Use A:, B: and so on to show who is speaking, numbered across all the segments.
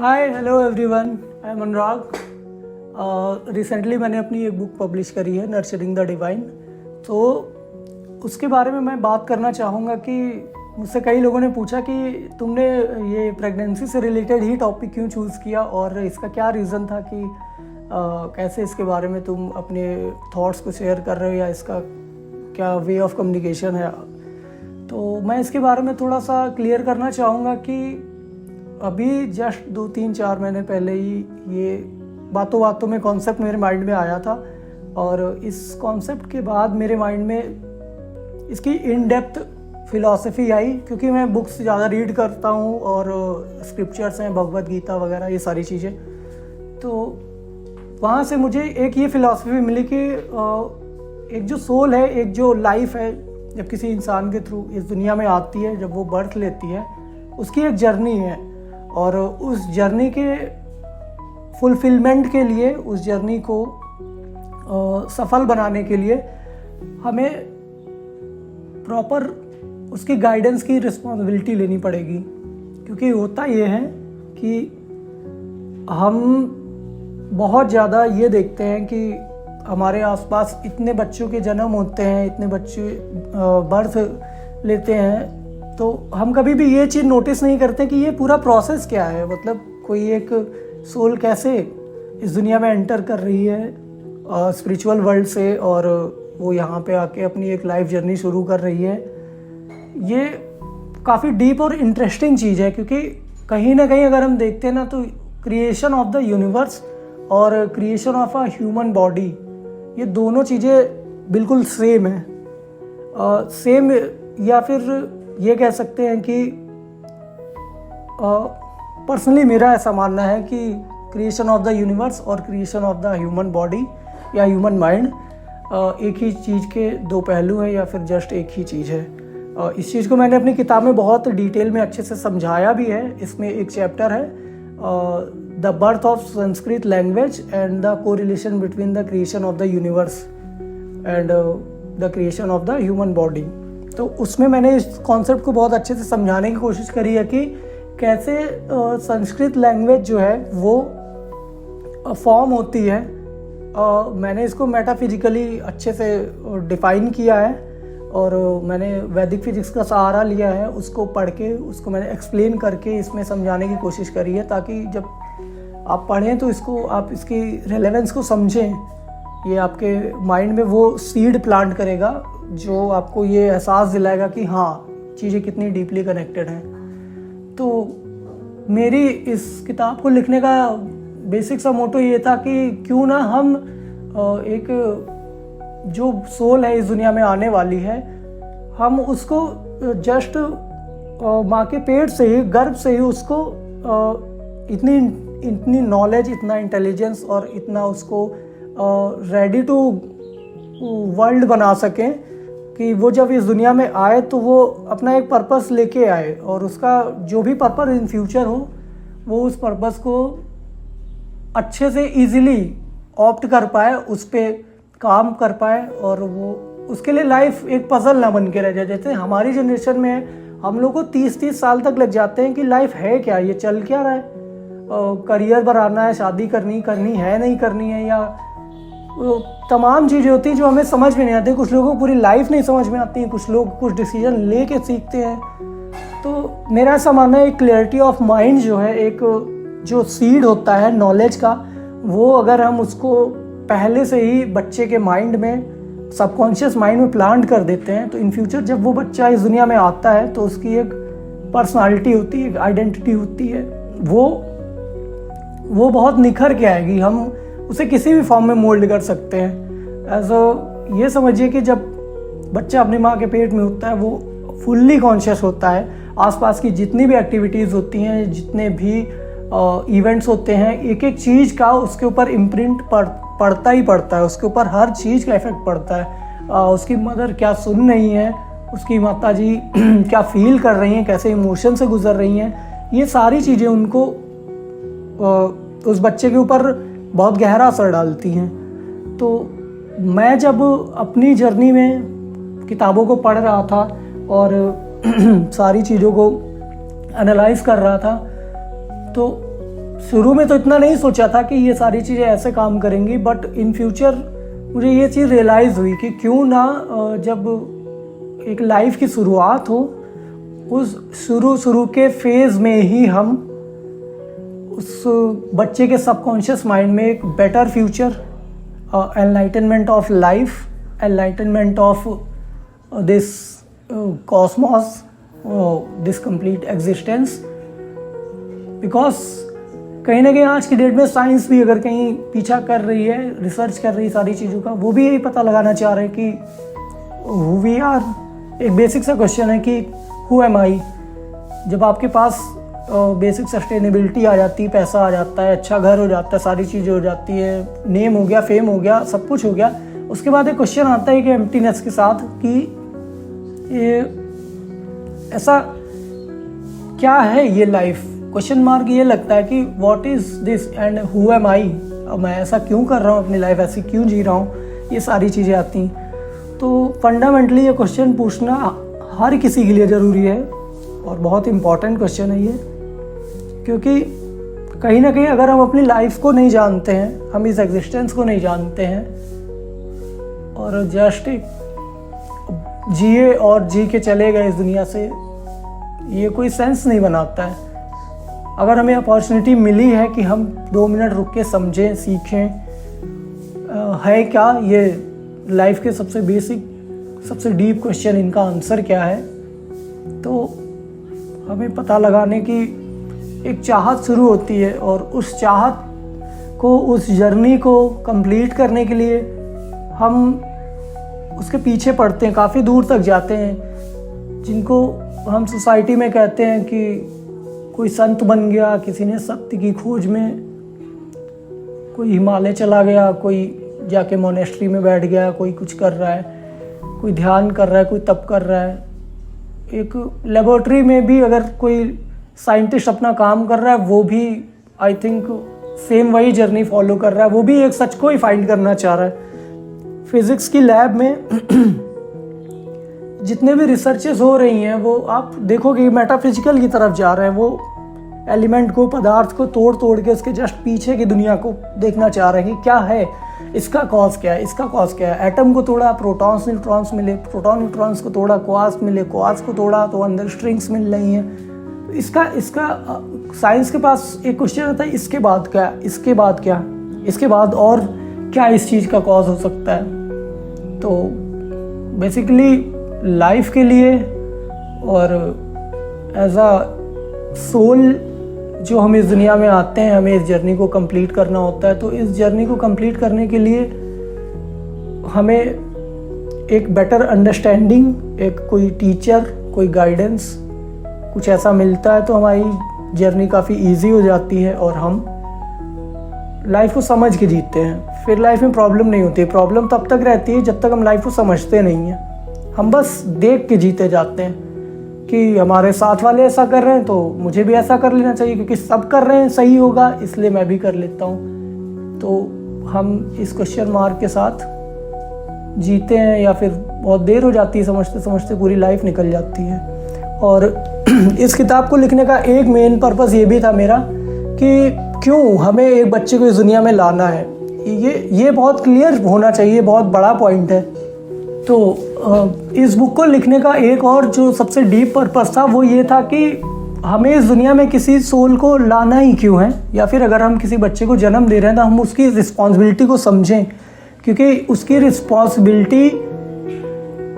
A: Hi hello everyone, I am Anurag. Recently मैंने अपनी एक बुक पब्लिश करी है, नर्चरिंग द डिवाइन। तो उसके बारे में मैं बात करना चाहूँगा कि मुझसे कई लोगों ने पूछा कि तुमने ये प्रेगनेंसी से रिलेटेड ही टॉपिक क्यों चूज़ किया और इसका क्या रीज़न था कि कैसे इसके बारे में तुम अपने थॉट्स को शेयर कर रहे हो या इसका क्या वे ऑफ कम्युनिकेशन है। तो मैं इसके बारे में थोड़ा सा क्लियर करना चाहूँगा कि अभी जस्ट 2-3-4 महीने पहले ही ये बातों बातों में कॉन्सेप्ट मेरे माइंड में आया था और इस कॉन्सेप्ट के बाद मेरे माइंड में इसकी इन डेप्थ फिलॉसफी आई, क्योंकि मैं बुक्स ज़्यादा रीड करता हूँ और स्क्रिप्चर्स हैं, भगवद गीता वगैरह ये सारी चीज़ें। तो वहाँ से मुझे एक ये फिलॉसफी मिली कि एक जो सोल है, एक जो लाइफ है, जब किसी इंसान के थ्रू इस दुनिया में आती है, जब वो बर्थ लेती है, उसकी एक जर्नी है और उस जर्नी के फुलफिलमेंट के लिए, उस जर्नी को सफल बनाने के लिए हमें प्रॉपर उसकी गाइडेंस की रिस्पॉन्सिबिलिटी लेनी पड़ेगी। क्योंकि होता ये है कि हम बहुत ज़्यादा ये देखते हैं कि हमारे आसपास इतने बच्चों के जन्म होते हैं, इतने बच्चे बर्थ लेते हैं, तो हम कभी भी ये चीज़ नोटिस नहीं करते कि ये पूरा प्रोसेस क्या है। मतलब कोई एक सोल कैसे इस दुनिया में एंटर कर रही है स्पिरिचुअल वर्ल्ड से और वो यहाँ पे आके अपनी एक लाइफ जर्नी शुरू कर रही है। ये काफ़ी डीप और इंटरेस्टिंग चीज़ है, क्योंकि कहीं ना कहीं अगर हम देखते हैं ना, तो क्रिएशन ऑफ द यूनिवर्स और creation of a human body, ये दोनों चीज़ें बिल्कुल सेम है। सेम या फिर ये कह सकते हैं कि पर्सनली मेरा ऐसा मानना है कि क्रिएशन ऑफ द यूनिवर्स और creation of the human body या ह्यूमन माइंड एक ही चीज़ के दो पहलू हैं या फिर जस्ट एक ही चीज़ है। इस चीज़ को मैंने अपनी किताब में बहुत डिटेल में अच्छे से समझाया भी है। इसमें एक चैप्टर है the birth of Sanskrit language and the correlation between the creation of the universe and the creation of the human body. तो उसमें मैंने इस कॉन्सेप्ट को बहुत अच्छे से समझाने की कोशिश करी है कि कैसे संस्कृत लैंग्वेज जो है वो फॉर्म होती है। मैंने इसको मेटाफिजिकली अच्छे से डिफ़ाइन किया है और मैंने वैदिक फिजिक्स का सहारा लिया है। उसको पढ़ के उसको मैंने एक्सप्लेन करके इसमें समझाने की कोशिश करी है, ताकि जब आप पढ़ें तो इसको आप इसकी रेलेवेंस को समझें। ये आपके माइंड में वो सीड प्लांट करेगा जो आपको ये एहसास दिलाएगा कि हाँ, चीज़ें कितनी डीपली कनेक्टेड हैं। तो मेरी इस किताब को लिखने का बेसिक सा मोटो ये था कि क्यों ना हम एक जो सोल है इस दुनिया में आने वाली है, हम उसको जस्ट माँ के पेट से ही, गर्भ से ही उसको इतनी नॉलेज, इतना इंटेलिजेंस और इतना उसको रेडी टू वर्ल्ड बना सकें कि वो जब इस दुनिया में आए तो वो अपना एक पर्पस लेके आए और उसका जो भी पर्पस इन फ्यूचर हो, वो उस पर्पस को अच्छे से इजीली ऑप्ट कर पाए, उस पर काम कर पाए और वो उसके लिए लाइफ एक पजल ना बन के रह जाए। जैसे हमारी जनरेशन में हम लोग को 30-30 साल तक लग जाते हैं कि लाइफ है क्या, ये चल क्या रहा है, करियर बनाना है, शादी करनी है नहीं करनी है, या तमाम चीज़ें होती हैं जो हमें समझ में नहीं आती। कुछ लोगों को पूरी लाइफ नहीं समझ में आती, कुछ लोग कुछ डिसीजन लेके सीखते हैं। तो मेरा ऐसा मानना है, एक क्लैरिटी ऑफ माइंड जो है, एक जो सीड होता है नॉलेज का, वो अगर हम उसको पहले से ही बच्चे के माइंड में, सबकॉन्शियस माइंड में प्लांट कर देते हैं, तो इन फ्यूचर जब वो बच्चा इस दुनिया में आता है तो उसकी एक पर्सनालिटी होती है, एक आइडेंटिटी होती है, वो बहुत निखर के आएगी। हम उसे किसी भी फॉर्म में मोल्ड कर सकते हैं। ये समझिए कि जब बच्चा अपनी माँ के पेट में होता है, वो फुल्ली कॉन्शियस होता है। आसपास की जितनी भी एक्टिविटीज़ होती हैं, जितने भी इवेंट्स होते हैं, एक एक चीज़ का उसके ऊपर इम्प्रिंट पड़ता ही पड़ता है, उसके ऊपर हर चीज़ का इफेक्ट पड़ता है। उसकी मदर क्या सुन रही हैं, उसकी माता जी क्या फील कर रही हैं, कैसे इमोशन से गुजर रही हैं, ये सारी चीज़ें उनको उस बच्चे के ऊपर बहुत गहरा असर डालती हैं। तो मैं जब अपनी जर्नी में किताबों को पढ़ रहा था और सारी चीज़ों को एनालाइज कर रहा था, तो शुरू में तो इतना नहीं सोचा था कि ये सारी चीज़ें ऐसे काम करेंगी, बट इन फ्यूचर मुझे ये चीज़ रियलाइज़ हुई कि क्यों ना जब एक लाइफ की शुरुआत हो, उस शुरू के फेज़ में ही हम उस बच्चे के सबकॉन्शियस माइंड में एक better future, enlightenment of life, enlightenment of this Cosmos, this complete existence. Because कहीं ना कहीं आज की डेट में साइंस भी अगर कहीं पीछा कर रही है, रिसर्च कर रही है सारी चीज़ों का, वो भी यही पता लगाना चाह रहे हैं कि हु वी आर। एक बेसिक सा क्वेश्चन है कि हु एम आई। जब आपके पास बेसिक सस्टेनेबिलिटी आ जाती है, पैसा आ जाता है, अच्छा घर हो जाता है, सारी चीज़ें हो जाती है, नेम हो गया, फेम हो गया, सब कुछ हो गया, उसके बाद एक क्वेश्चन आता है कि एम्प्टीनेस के साथ कि ये ऐसा क्या है ये लाइफ। क्वेश्चन मार्क ये लगता है कि what is this and who am I. अब मैं ऐसा क्यों कर रहा हूँ, अपनी लाइफ ऐसी क्यों जी रहा हूँ, ये सारी चीज़ें आती हैं। तो फंडामेंटली ये क्वेश्चन पूछना हर किसी के लिए ज़रूरी है और बहुत इम्पॉर्टेंट क्वेश्चन है ये, क्योंकि कहीं ना कहीं अगर हम अपनी लाइफ को नहीं जानते हैं, हम इस एग्जिस्टेंस को नहीं जानते हैं और जस्ट जिए और जी के चले गए इस दुनिया से, ये कोई सेंस नहीं बनाता है। अगर हमें अपॉर्चुनिटी मिली है कि हम 2 मिनट रुक के समझें, सीखें है क्या ये लाइफ के सबसे बेसिक, सबसे डीप क्वेश्चन, इनका आंसर क्या है, तो हमें पता लगाने की एक चाहत शुरू होती है। और उस चाहत को, उस जर्नी को कंप्लीट करने के लिए हम उसके पीछे पड़ते हैं, काफ़ी दूर तक जाते हैं, जिनको हम सोसाइटी में कहते हैं कि कोई संत बन गया, किसी ने सत्य की खोज में, कोई हिमालय चला गया, कोई जाके मोनेस्ट्री में बैठ गया, कोई कुछ कर रहा है, कोई ध्यान कर रहा है, कोई तप कर रहा है। एक लेबोरेटरी में भी अगर कोई साइंटिस्ट अपना काम कर रहा है, वो भी आई थिंक सेम वही जर्नी फॉलो कर रहा है, वो भी एक सच को ही फाइंड करना चाह रहा है। फिज़िक्स की लैब में जितने भी रिसर्चेस हो रही हैं, वो आप देखोगे मेटाफिजिकल की तरफ जा रहे हैं। वो एलिमेंट को, पदार्थ को तोड़ तोड़ के उसके जस्ट पीछे की दुनिया को देखना चाह रहे हैं कि क्या है, इसका कॉज क्या है, इसका कॉज क्या है। एटम को तोड़ा, प्रोटॉन्स न्यूट्रॉन्स मिले, प्रोटॉन न्यूट्रॉन्स को तोड़ा, क्वार्क्स मिले, क्वार्क्स को तोड़ा तो अंदर स्ट्रिंग्स मिल रही हैं। इसका साइंस के पास एक क्वेश्चन आता है, इसके बाद क्या, इसके बाद क्या, इसके बाद और क्या इस चीज़ का कॉज हो सकता है। तो बेसिकली लाइफ के लिए और एज अ सोल जो हम इस दुनिया में आते हैं, हमें इस जर्नी को कंप्लीट करना होता है। तो इस जर्नी को कंप्लीट करने के लिए हमें एक बेटर अंडरस्टैंडिंग, एक कोई टीचर, कोई गाइडेंस, कुछ ऐसा मिलता है तो हमारी जर्नी काफ़ी इजी हो जाती है और हम लाइफ को समझ के जीते हैं। फिर लाइफ में प्रॉब्लम नहीं होती। प्रॉब्लम तब तक रहती है जब तक हम लाइफ को समझते नहीं हैं। हम बस देख के जीते जाते हैं कि हमारे साथ वाले ऐसा कर रहे हैं तो मुझे भी ऐसा कर लेना चाहिए, क्योंकि सब कर रहे हैं सही होगा इसलिए मैं भी कर लेता हूँ। तो हम इस क्वेश्चन मार्क के साथ जीते हैं, या फिर बहुत देर हो जाती है, समझते समझते पूरी लाइफ निकल जाती है। और इस किताब को लिखने का एक मेन पर्पस ये भी था मेरा कि क्यों हमें एक बच्चे को इस दुनिया में लाना है। ये बहुत क्लियर होना चाहिए, बहुत बड़ा पॉइंट है। तो इस बुक को लिखने का एक और जो सबसे डीप पर्पस था वो ये था कि हमें इस दुनिया में किसी सोल को लाना ही क्यों है, या फिर अगर हम किसी बच्चे को जन्म दे रहे हैं तो हम उसकी रिस्पॉन्सिबिलिटी को समझें, क्योंकि उसकी रिस्पॉन्सिबिलिटी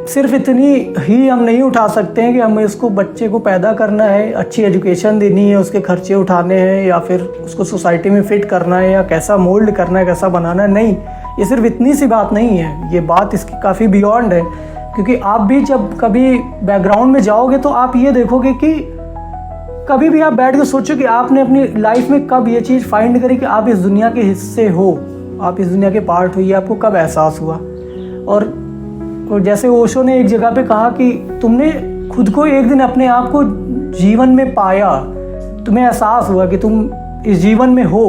A: सिर्फ इतनी ही हम नहीं उठा सकते हैं कि हमें इसको, बच्चे को पैदा करना है, अच्छी एजुकेशन देनी है, उसके खर्चे उठाने हैं, या फिर उसको सोसाइटी में फिट करना है, या कैसा मोल्ड करना है, कैसा बनाना है। नहीं, ये सिर्फ इतनी सी बात नहीं है, ये बात इसकी काफ़ी बियॉन्ड है। क्योंकि आप भी जब कभी बैकग्राउंड में जाओगे तो आप ये देखोगे कि कभी भी आप बैठ के सोचो कि आपने अपनी लाइफ में कब ये चीज़ फाइंड करी कि आप इस दुनिया के हिस्से हो, आप इस दुनिया के पार्ट हो, ये आपको कब एहसास हुआ। और जैसे ओशो ने एक जगह पे कहा कि तुमने खुद को एक दिन अपने आप को जीवन में पाया, तुम्हें एहसास हुआ कि तुम इस जीवन में हो,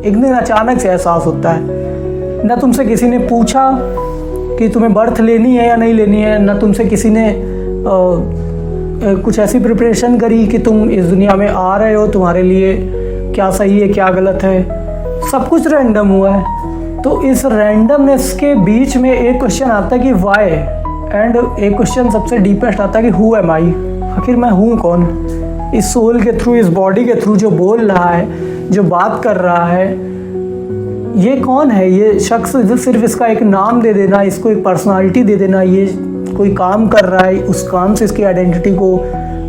A: एक दिन अचानक से एहसास होता है। ना तुमसे किसी ने पूछा कि तुम्हें बर्थ लेनी है या नहीं लेनी है, ना तुमसे किसी ने कुछ ऐसी प्रिपरेशन करी कि तुम इस दुनिया में आ रहे हो, तुम्हारे लिए क्या सही है क्या गलत है, सब कुछ रैंडम हुआ है। तो इस रैंडमनेस के बीच में एक क्वेश्चन आता है कि वाई, एंड एक क्वेश्चन सबसे डीपेस्ट आता है कि हु एम आई, आखिर मैं हूँ कौन। इस सोल के थ्रू, इस बॉडी के थ्रू जो बोल रहा है, जो बात कर रहा है, ये कौन है? ये शख्स सिर्फ इसका एक नाम दे देना, इसको एक पर्सनालिटी दे देना, ये कोई काम कर रहा है, उस काम से इसकी आइडेंटिटी को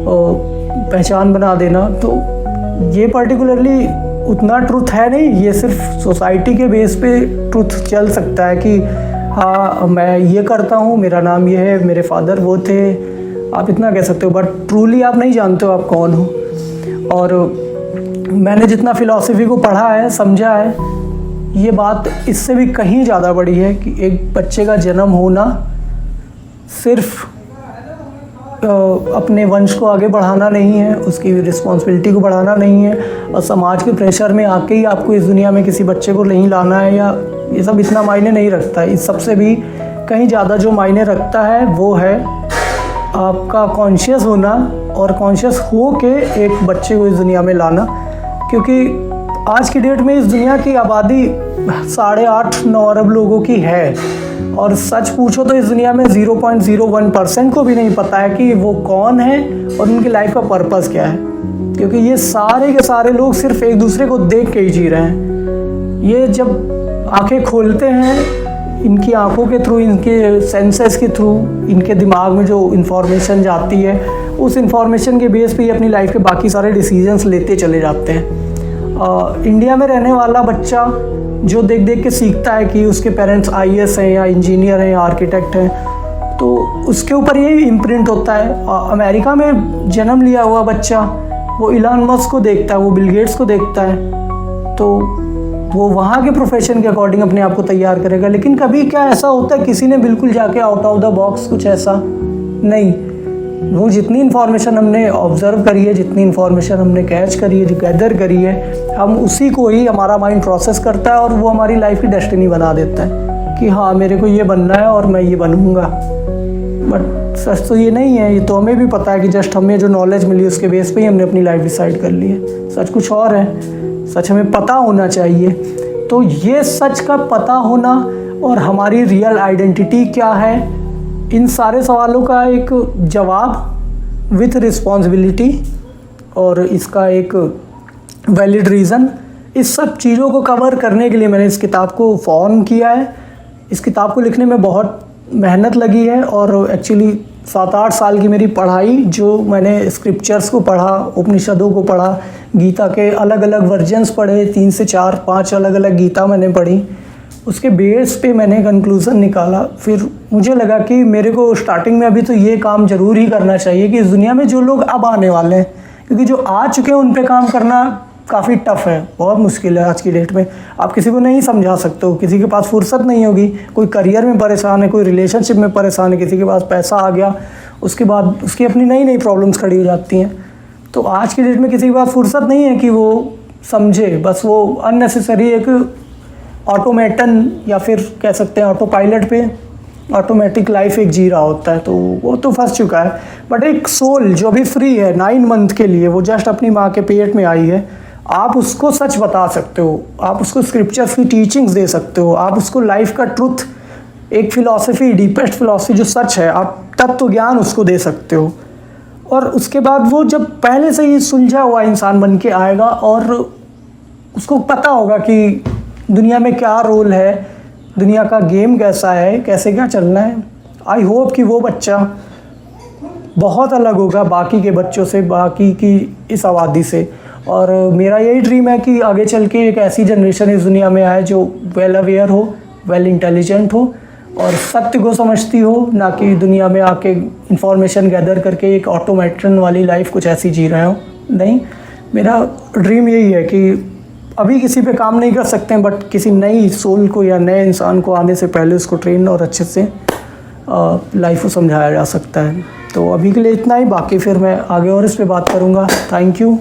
A: पहचान बना देना, तो ये पर्टिकुलरली उतना ट्रुथ है नहीं। ये सिर्फ सोसाइटी के बेस पे ट्रुथ चल सकता है कि हाँ मैं ये करता हूँ, मेरा नाम ये है, मेरे फादर वो थे, आप इतना कह सकते हो, बट ट्रूली आप नहीं जानते हो आप कौन हो। और मैंने जितना फ़िलॉसफी को पढ़ा है, समझा है, ये बात इससे भी कहीं ज़्यादा बड़ी है कि एक बच्चे का जन्म होना सिर्फ अपने वंश को आगे बढ़ाना नहीं है, उसकी रिस्पॉन्सिबिलिटी को बढ़ाना नहीं है, और समाज के प्रेशर में आके ही आपको इस दुनिया में किसी बच्चे को नहीं लाना है, या ये सब इतना मायने नहीं रखता है। इस सबसे भी कहीं ज़्यादा जो मायने रखता है वो है आपका कॉन्शियस होना, और कॉन्शियस हो के एक बच्चे को इस दुनिया में लाना। क्योंकि आज की डेट में इस दुनिया की आबादी 8.5-9 अरब लोगों की है, और सच पूछो तो इस दुनिया में 0.01% को भी नहीं पता है कि वो कौन है और उनकी लाइफ का पर्पस क्या है। क्योंकि ये सारे के सारे लोग सिर्फ एक दूसरे को देख के ही जी रहे हैं। ये जब आंखें खोलते हैं, इनकी आंखों के थ्रू, इनके सेंसेस के थ्रू, इनके दिमाग में जो इन्फॉर्मेशन जाती है, उस इन्फॉर्मेशन के बेस पे ये अपनी लाइफ के बाकी सारे डिसीजंस लेते चले जाते हैं। इंडिया में रहने वाला बच्चा जो देख देख के सीखता है कि उसके पेरेंट्स IAS हैं या इंजीनियर हैं या आर्किटेक्ट हैं, तो उसके ऊपर यही इम्प्रिंट होता है। अमेरिका में जन्म लिया हुआ बच्चा वो इलॉन मस्क को देखता है, वो बिल गेट्स को देखता है, तो वो वहाँ के प्रोफेशन के अकॉर्डिंग अपने आप को तैयार करेगा। लेकिन कभी क्या ऐसा होता है किसी ने बिल्कुल जाके आउट ऑफ द बॉक्स कुछ ऐसा नहीं। वो जितनी इन्फॉर्मेशन हमने ऑब्जर्व करी है, जितनी इन्फॉर्मेशन हमने कैच करी है, जो गैदर करी है, हम उसी को ही हमारा माइंड प्रोसेस करता है और वो हमारी लाइफ की डेस्टिनी बना देता है कि हाँ मेरे को ये बनना है और मैं ये बनूँगा। बट सच तो ये नहीं है। ये तो हमें भी पता है कि जस्ट हमें जो नॉलेज मिली उसके बेस पे ही हमने अपनी लाइफ डिसाइड कर ली है। सच कुछ और है, सच हमें पता होना चाहिए। तो ये सच का पता होना और हमारी रियल आइडेंटिटी क्या है, इन सारे सवालों का एक जवाब विथ रिस्पॉन्सिबिलिटी और इसका एक वैलिड रीज़न, इस सब चीज़ों को कवर करने के लिए मैंने इस किताब को फॉर्म किया है। इस किताब को लिखने में बहुत मेहनत लगी है और एक्चुअली 7-8 साल की मेरी पढ़ाई, जो मैंने स्क्रिप्चर्स को पढ़ा, उपनिषदों को पढ़ा, गीता के अलग अलग वर्जन्स पढ़े, 3 से 4-5 अलग अलग गीता मैंने पढ़ी, उसके बेस पे मैंने कंक्लूज़न निकाला। फिर मुझे लगा कि मेरे को स्टार्टिंग में अभी तो ये काम ज़रूर ही करना चाहिए कि इस दुनिया में जो लोग अब आने वाले हैं, क्योंकि जो आ चुके हैं उन पे काम करना काफ़ी टफ है, बहुत मुश्किल है आज की डेट में। आप किसी को नहीं समझा सकते हो, किसी के पास फुर्सत नहीं होगी, कोई करियर में परेशान है, कोई रिलेशनशिप में परेशान है, किसी के पास पैसा आ गया, उसके बाद उसकी अपनी नई नई प्रॉब्लम्स खड़ी हो जाती हैं। तो आज की डेट में किसी के पास फुर्सत नहीं है कि वो समझे, बस वो अननेसेसरी एक ऑटोमेटन या फिर कह सकते हैं ऑटो पायलट पे ऑटोमेटिक लाइफ एक जी रहा होता है, तो वो तो फंस चुका है। बट एक सोल जो अभी फ्री है 9 मंथ के लिए, वो जस्ट अपनी माँ के पेट में आई है, आप उसको सच बता सकते हो, आप उसको स्क्रिप्चर्स की टीचिंग्स दे सकते हो, आप उसको लाइफ का ट्रुथ, एक फ़िलॉसफी, डीपेस्ट फ़िलॉसफी जो सच है, आप तत्व ज्ञान उसको दे सकते हो। और उसके बाद वो जब पहले से ही सुलझा हुआ इंसान बन के आएगा और उसको पता होगा कि दुनिया में क्या रोल है, दुनिया का गेम कैसा है, कैसे क्या चलना है। आई होप कि वो बच्चा बहुत अलग होगा बाकी के बच्चों से, बाकी की इस आबादी से। और मेरा यही ड्रीम है कि आगे चल के एक ऐसी जनरेशन इस दुनिया में आए जो वेल अवेयर हो, वेल इंटेलिजेंट हो और सत्य को समझती हो, ना कि दुनिया में आके इंफॉर्मेशन गैदर करके एक ऑटोमेटन वाली लाइफ कुछ ऐसी जी रहे हो। नहीं, मेरा ड्रीम यही है कि अभी किसी पे काम नहीं कर सकते हैं, बट किसी नई सोल को या नए इंसान को आने से पहले उसको ट्रेन और अच्छे से लाइफ को समझाया जा सकता है। तो अभी के लिए इतना ही, बाकी फिर मैं आगे और इस पे बात करूँगा। Thank you.